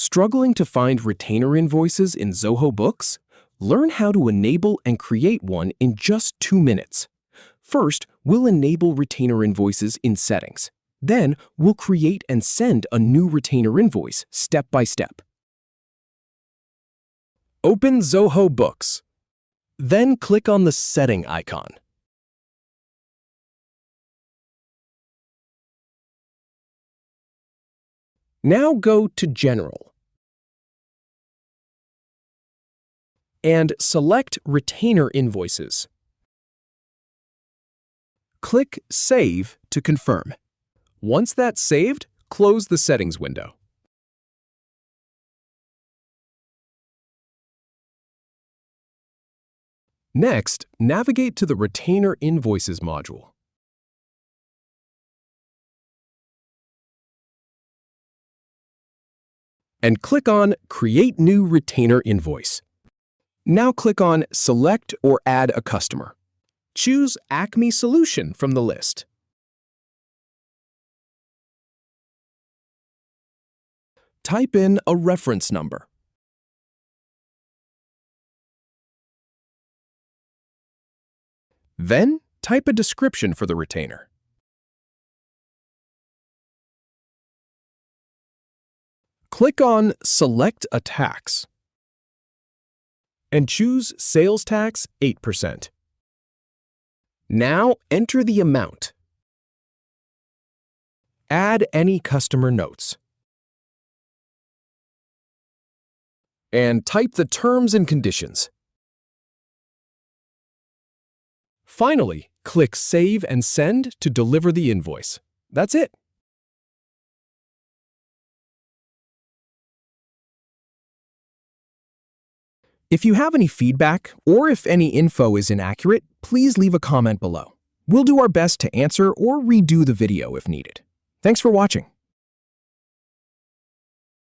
Struggling to find retainer invoices in Zoho Books? Learn how to enable and create one in just 2 minutes. First, we'll enable retainer invoices in Settings. Then, we'll create and send a new retainer invoice step by step. Open Zoho Books. Then click on the Setting icon. Now go to General and select Retainer Invoices. Click Save to confirm. Once that's saved, close the Settings window. Next, navigate to the Retainer Invoices module. And click on Create New Retainer Invoice. Now click on Select or Add a Customer. Choose Acme Solution from the list. Type in a reference number. Then, type a description for the retainer. Click on Select a Tax and choose Sales Tax 8%. Now enter the amount. Add any customer notes. And type the terms and conditions. Finally, click Save and Send to deliver the invoice. That's it. If you have any feedback or if any info is inaccurate, please leave a comment below. We'll do our best to answer or redo the video if needed. Thanks for watching.